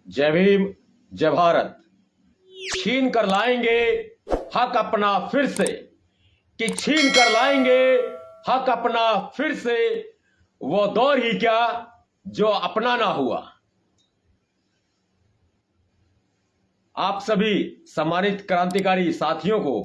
जय भीम, जय भारत। छीन कर लाएंगे हक अपना फिर से, कि छीन कर लाएंगे हक अपना फिर से, वो दौर ही क्या जो अपना ना हुआ। आप सभी सम्मानित क्रांतिकारी साथियों को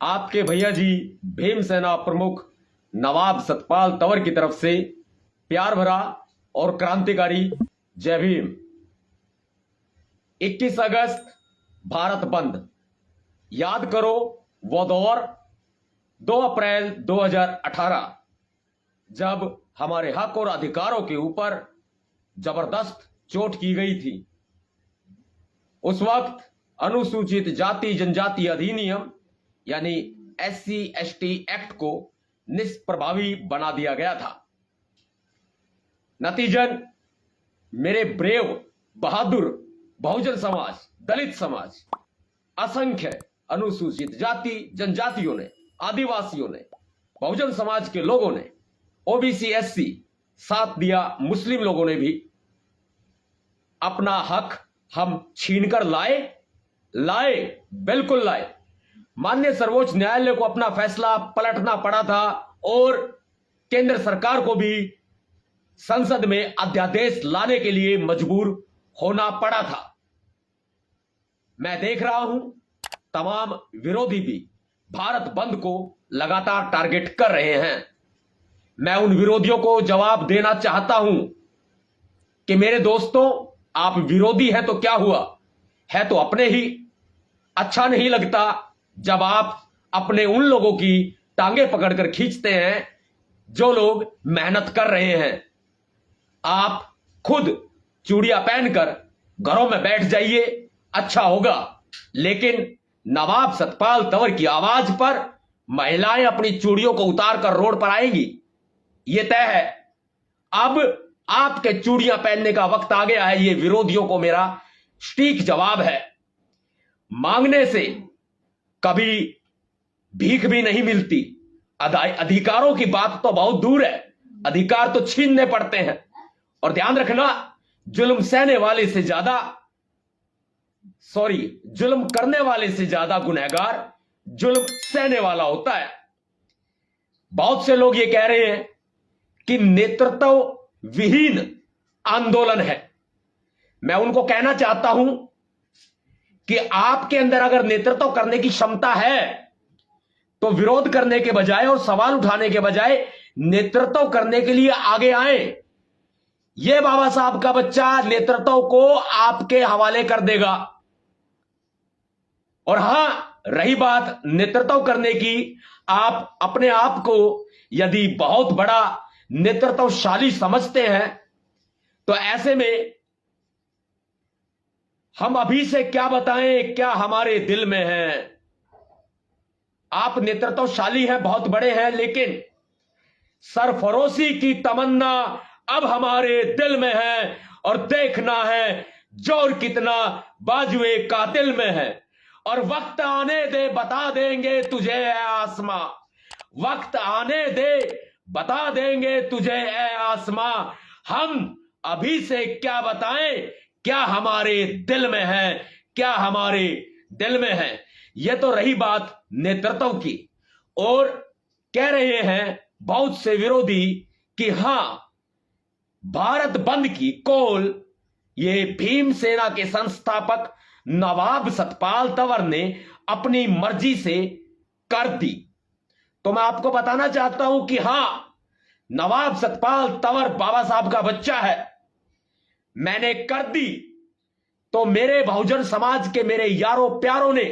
आपके भैया जी भीमसेना प्रमुख नवाब सतपाल तंवर की तरफ से प्यार भरा और क्रांतिकारी जय भीम। 21 अगस्त भारत बंद, याद करो वो दौर 2 अप्रैल 2018 जब हमारे हक और अधिकारों के ऊपर जबरदस्त चोट की गई थी। उस वक्त अनुसूचित जाति जनजाति अधिनियम यानी SC/ST एक्ट को निष्प्रभावी बना दिया गया था। नतीजन मेरे ब्रेव बहादुर बहुजन समाज, दलित समाज, असंख्य अनुसूचित जाति जनजातियों ने, आदिवासियों ने, बहुजन समाज के लोगों ने, OBC SC साथ दिया, मुस्लिम लोगों ने भी अपना हक हम छीनकर लाए, बिल्कुल लाए। माननीय सर्वोच्च न्यायालय को अपना फैसला पलटना पड़ा था और केंद्र सरकार को भी संसद में अध्यादेश लाने के लिए मजबूर होना पड़ा था। मैं देख रहा हूं तमाम विरोधी भी भारत बंद को लगातार टारगेट कर रहे हैं। मैं उन विरोधियों को जवाब देना चाहता हूं कि मेरे दोस्तों, आप विरोधी हैं तो क्या हुआ, है तो अपने ही। अच्छा नहीं लगता जब आप अपने उन लोगों की टांगे पकड़कर खींचते हैं जो लोग मेहनत कर रहे हैं। आप खुद चूड़ियां पहनकर घरों में बैठ जाइए, अच्छा होगा। लेकिन नवाब सतपाल तंवर की आवाज पर महिलाएं अपनी चूड़ियों को उतारकर रोड पर आएंगी, यह तय है। अब आपके चूड़ियां पहनने का वक्त आ गया है। ये विरोधियों को मेरा सटीक जवाब है। मांगने से कभी भीख भी नहीं मिलती। अधिकारों की बात तो बहुत दूर है, अधिकार तो छीनने पड़ते हैं। और ध्यान रखना, जुल्म सहने वाले से ज्यादा जुल्म करने वाले से ज्यादा गुनहगार जुल्म सहने वाला होता है। बहुत से लोग ये कह रहे हैं कि नेतृत्व विहीन आंदोलन है। मैं उनको कहना चाहता हूं कि आपके अंदर अगर नेतृत्व करने की क्षमता है तो विरोध करने के बजाय और सवाल उठाने के बजाय नेतृत्व करने के लिए आगे आए। यह बाबा साहब का बच्चा नेतृत्व को आपके हवाले कर देगा। और हां, रही बात नेतृत्व करने की, आप अपने आप को यदि बहुत बड़ा नेतृत्वशाली समझते हैं तो ऐसे में हम अभी से क्या बताएं क्या हमारे दिल में है। आप नेतृत्वशाली हैं, बहुत बड़े हैं, लेकिन सरफरोशी की तमन्ना अब हमारे दिल में है और देखना है जोर कितना बाजुए कातिल में है। और वक्त आने दे बता देंगे तुझे ऐ आसमां, वक्त आने दे बता देंगे तुझे ऐ आसमां। हम अभी से क्या बताएं क्या हमारे दिल में है, क्या हमारे दिल में है। यह तो रही बात नेतृत्व की। और कह रहे हैं बहुत से विरोधी कि हां, भारत बंद की कॉल ये भीमसेना के संस्थापक नवाब सतपाल तंवर ने अपनी मर्जी से कर दी। तो मैं आपको बताना चाहता हूं कि हां, नवाब सतपाल तंवर बाबा साहब का बच्चा है। मैंने कर दी तो मेरे बहुजन समाज के मेरे यारों प्यारों ने,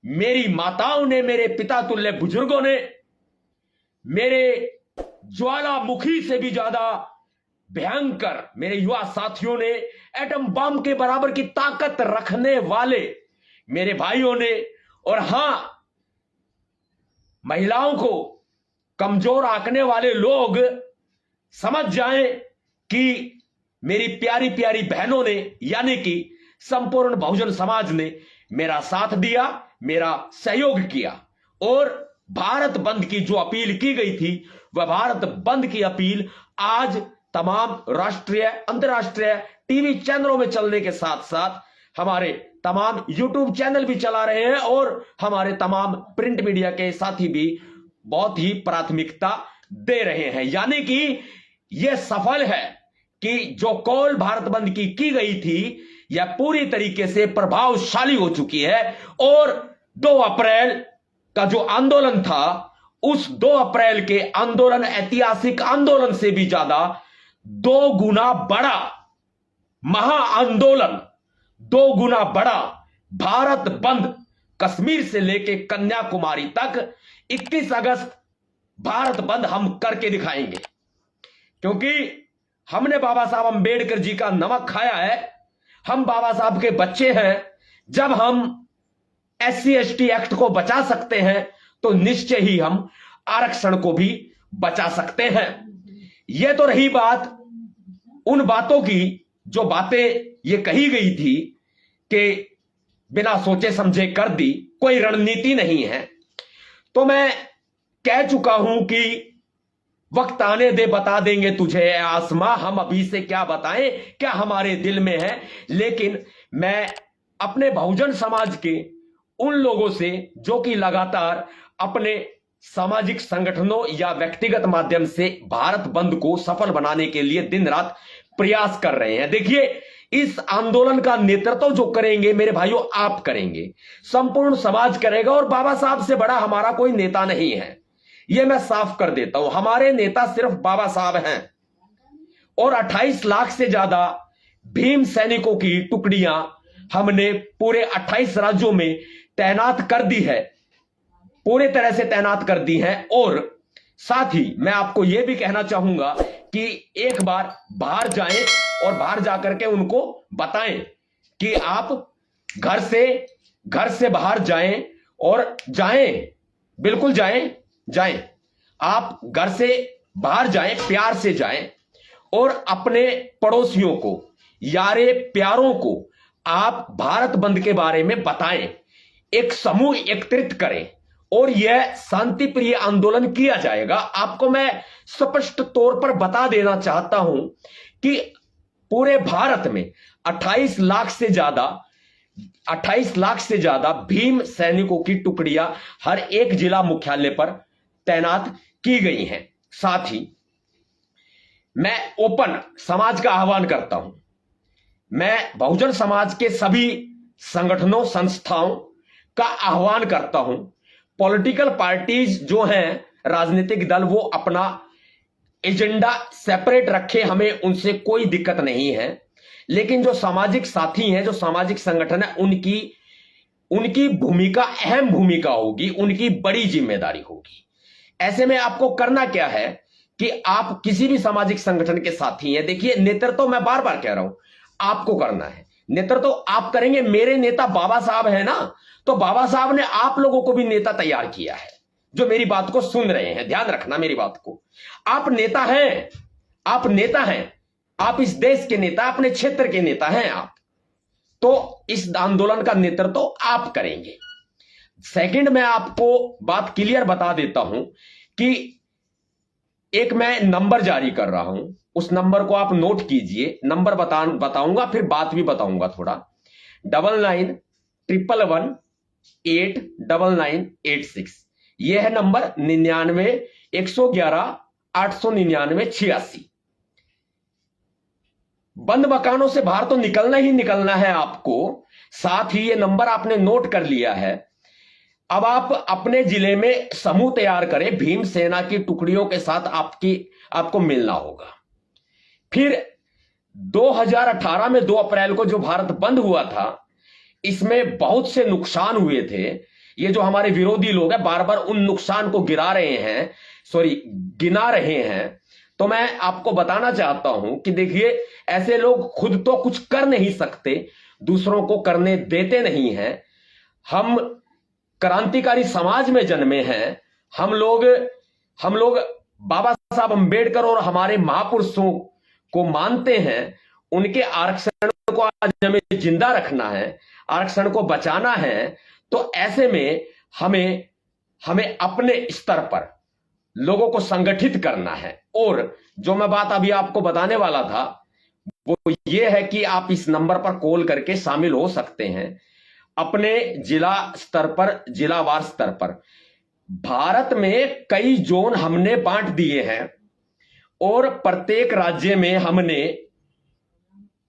मेरी माताओं ने, मेरे पिता तुल्य बुजुर्गों ने, मेरे ज्वालामुखी से भी ज्यादा भयंकर मेरे युवा साथियों ने, एटम बम के बराबर की ताकत रखने वाले मेरे भाइयों ने, और हां, महिलाओं को कमजोर आंकने वाले लोग समझ जाएं कि मेरी प्यारी प्यारी बहनों ने, यानी कि संपूर्ण बहुजन समाज ने मेरा साथ दिया, मेरा सहयोग किया। और भारत बंद की जो अपील की गई थी, वह भारत बंद की अपील आज तमाम राष्ट्रीय अंतर्राष्ट्रीय टीवी चैनलों में चलने के साथ साथ हमारे तमाम यूट्यूब चैनल भी चला रहे हैं और हमारे तमाम प्रिंट मीडिया के साथी भी बहुत ही प्राथमिकता दे रहे हैं। यानी कि यह सफल है कि जो कॉल भारत बंद की गई थी यह पूरी तरीके से प्रभावशाली हो चुकी है और 2 अप्रैल का जो आंदोलन था उस 2 अप्रैल के आंदोलन, ऐतिहासिक आंदोलन से भी ज्यादा 2 गुना बड़ा महाआंदोलन, 2 गुना बड़ा भारत बंद, कश्मीर से लेकर कन्याकुमारी तक 21 अगस्त भारत बंद हम करके दिखाएंगे। क्योंकि हमने बाबा साहब अंबेडकर जी का नमक खाया है, हम बाबा साहब के बच्चे हैं। जब हम SC ST एक्ट को बचा सकते हैं तो निश्चय ही हम आरक्षण को भी बचा सकते हैं। यह तो रही बात उन बातों की जो बातें ये कही गई थी कि बिना सोचे समझे कर दी, कोई रणनीति नहीं है। तो मैं कह चुका हूं कि वक्त आने दे बता देंगे तुझे आसमां, हम अभी से क्या बताएं क्या हमारे दिल में है। लेकिन मैं अपने बहुजन समाज के उन लोगों से जो कि लगातार अपने सामाजिक संगठनों या व्यक्तिगत माध्यम से भारत बंद को सफल बनाने के लिए दिन रात प्रयास कर रहे हैं। देखिए, इस आंदोलन का नेतृत्व जो करेंगे मेरे भाइयों आप करेंगे, संपूर्ण समाज करेगा और बाबा साहब से बड़ा हमारा कोई नेता नहीं है। यह मैं साफ कर देता हूं, हमारे नेता सिर्फ बाबा साहब हैं और 28 लाख से ज्यादा भीम सैनिकों की टुकड़ियां हमने पूरे 28 राज्यों में तैनात कर दी है, पूरे तरह से तैनात कर दी है। और साथ ही मैं आपको यह भी कहना चाहूंगा कि एक बार बाहर जाएं और बाहर जाकर के उनको बताएं कि आप घर से बाहर जाएं और जाएं, बिल्कुल जाएं, आप घर से बाहर जाएं, प्यार से जाएं और अपने पड़ोसियों को, यारे प्यारों को आप भारत बंद के बारे में बताएं, एक समूह एकत्रित करें और यह शांति प्रिय आंदोलन किया जाएगा। आपको मैं स्पष्ट तौर पर बता देना चाहता हूं कि पूरे भारत में 28 लाख से ज्यादा भीम सैनिकों की टुकड़ियां हर एक जिला मुख्यालय पर तैनात की गई हैं। साथ ही मैं ओपन समाज का आह्वान करता हूं, मैं बहुजन समाज के सभी संगठनों संस्थाओं का आह्वान करता हूं, पॉलिटिकल पार्टीज जो हैं, राजनीतिक दल, वो अपना एजेंडा सेपरेट रखे, हमें उनसे कोई दिक्कत नहीं है। लेकिन जो सामाजिक साथी हैं, जो सामाजिक संगठन है, उनकी भूमिका, अहम भूमिका होगी, उनकी बड़ी जिम्मेदारी होगी। ऐसे में आपको करना क्या है कि आप किसी भी सामाजिक संगठन के साथी हैं, देखिए नेतृत्व मैं बार बार कह रहा हूं आपको करना है, नेतृत्व आप करेंगे। मेरे नेता बाबा साहब है ना, तो बाबा साहब ने आप लोगों को भी नेता तैयार किया है जो मेरी बात को सुन रहे हैं। ध्यान रखना मेरी बात को, आप नेता हैं, आप नेता हैं, आप इस देश के नेता, अपने क्षेत्र के नेता हैं आप, तो इस आंदोलन का नेतृत्व आप करेंगे। सेकंड, मैं आपको बात क्लियर बता देता हूं कि एक मैं नंबर जारी कर रहा हूं, उस नंबर को आप नोट कीजिए। नंबर बताऊंगा, फिर बात भी बताऊंगा थोड़ा। 9911189986, यह है नंबर 9911189986। बंद मकानों से बाहर तो निकलना ही निकलना है आपको। साथ ही यह नंबर आपने नोट कर लिया है। अब आप अपने जिले में समूह तैयार करें, भीम सेना की टुकड़ियों के साथ आपको मिलना होगा। फिर 2018 में 2 अप्रैल को जो भारत बंद हुआ था, इसमें बहुत से नुकसान हुए थे। ये जो हमारे विरोधी लोग हैं बार बार उन नुकसान को गिना रहे हैं। तो मैं आपको बताना चाहता हूं कि देखिए, ऐसे लोग खुद तो कुछ कर नहीं सकते, दूसरों को करने देते नहीं हैं। हम क्रांतिकारी समाज में जन्मे हैं, हम लोग बाबा साहब अंबेडकर और हमारे महापुरुषों को मानते हैं। उनके आरक्षण को आज हमें जिंदा रखना है, आरक्षण को बचाना है। तो ऐसे में हमें अपने स्तर पर लोगों को संगठित करना है। और जो मैं बात अभी आपको बताने वाला था वो ये है कि आप इस नंबर पर कॉल करके शामिल हो सकते हैं अपने जिला स्तर पर, जिलावार स्तर पर। भारत में कई जोन हमने बांट दिए हैं और प्रत्येक राज्य में हमने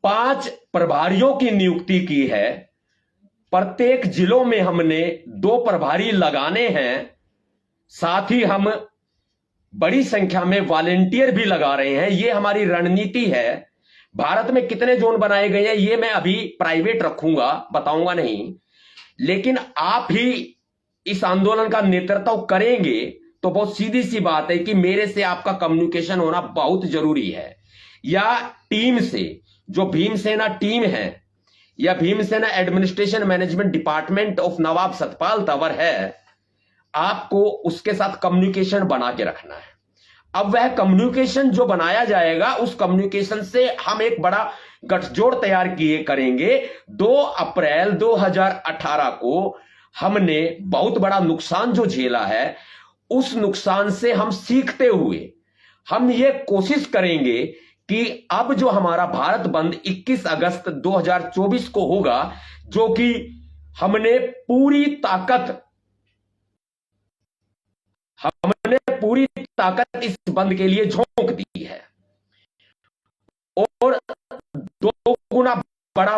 5 प्रभारियों की नियुक्ति की है। प्रत्येक जिलों में हमने 2 प्रभारी लगाने हैं। साथ ही हम बड़ी संख्या में वॉलेंटियर भी लगा रहे हैं। ये हमारी रणनीति है। भारत में कितने जोन बनाए गए हैं ये मैं अभी प्राइवेट रखूंगा, बताऊंगा नहीं, लेकिन आप ही इस आंदोलन का नेतृत्व करेंगे तो बहुत सीधी सी बात है कि मेरे से आपका कम्युनिकेशन होना बहुत जरूरी है, या टीम से, जो भीमसेना टीम है या Bhimsena administration management department of Nawab Satpal Tanwar है, आपको उसके साथ कम्युनिकेशन बना के रखना है। अब वह कम्युनिकेशन जो बनाया जाएगा उस कम्युनिकेशन से हम एक बड़ा गठजोड़ तैयार किए करेंगे। 2 अप्रैल 2018 को हमने बहुत बड़ा नुकसान जो झेला है, उस नुकसान से हम सीखते हुए हम ये कोशिश करेंगे कि अब जो हमारा भारत बंद 21 अगस्त 2024 को होगा, जो कि हमने पूरी ताकत इस बंद के लिए झोंक दी है और 2 गुना बड़ा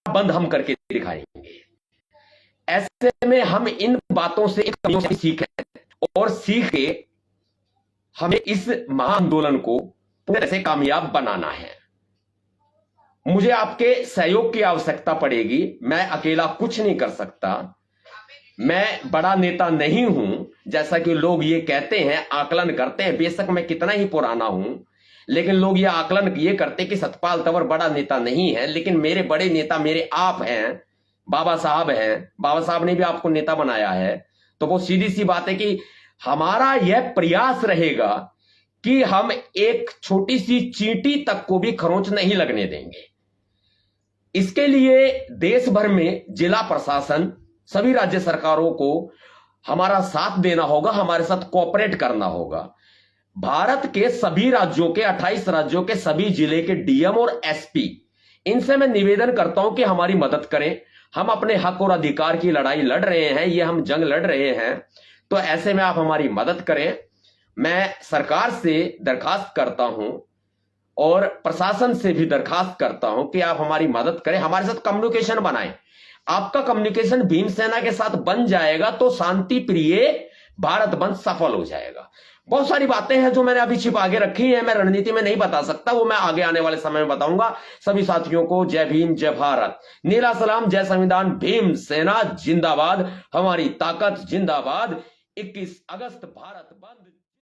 बंद हम करके दिखाएंगे। ऐसे में हम इन बातों से एक सीखें और सीख के हमें इस महाआंदोलन को पूरी तरह से कामयाब बनाना है। मुझे आपके सहयोग की आवश्यकता पड़ेगी। मैं अकेला कुछ नहीं कर सकता। मैं बड़ा नेता नहीं हूं जैसा कि लोग ये कहते हैं, आकलन करते हैं। बेशक मैं कितना ही पुराना हूं, लेकिन लोग ये आकलन ये करते कि सतपाल तंवर बड़ा नेता नहीं है। लेकिन मेरे बड़े नेता मेरे आप हैं, बाबा साहब हैं। बाबा साहब ने भी आपको नेता बनाया है। तो वो सीधी सी बात है कि हमारा यह प्रयास रहेगा कि हम एक छोटी सी चींटी तक को भी खरोंच नहीं लगने देंगे। इसके लिए देश भर में जिला प्रशासन, सभी राज्य सरकारों को हमारा साथ देना होगा, हमारे साथ कोऑपरेट करना होगा। भारत के सभी राज्यों के 28 राज्यों के सभी जिले के डीएम और एसपी, इनसे मैं निवेदन करता हूं कि हमारी मदद करें। हम अपने हक और अधिकार की लड़ाई लड़ रहे हैं, ये हम जंग लड़ रहे हैं, तो ऐसे में आप हमारी मदद करें। मैं सरकार से दरखास्त करता हूं और प्रशासन से भी दरखास्त करता हूं कि आप हमारी मदद करें, हमारे साथ कम्युनिकेशन बनाएं। आपका कम्युनिकेशन भीमसेना के साथ बन जाएगा तो शांति प्रिय भारत बंद सफल हो जाएगा। बहुत सारी बातें हैं जो मैंने अभी छिपा के रखी हैं, मैं रणनीति में नहीं बता सकता, वो मैं आगे आने वाले समय में बताऊंगा। सभी साथियों को जय भीम, जय भारत, नीला सलाम, जय संविधान, भीम सेना जिंदाबाद, हमारी ताकत जिंदाबाद। 21 अगस्त भारत बंद।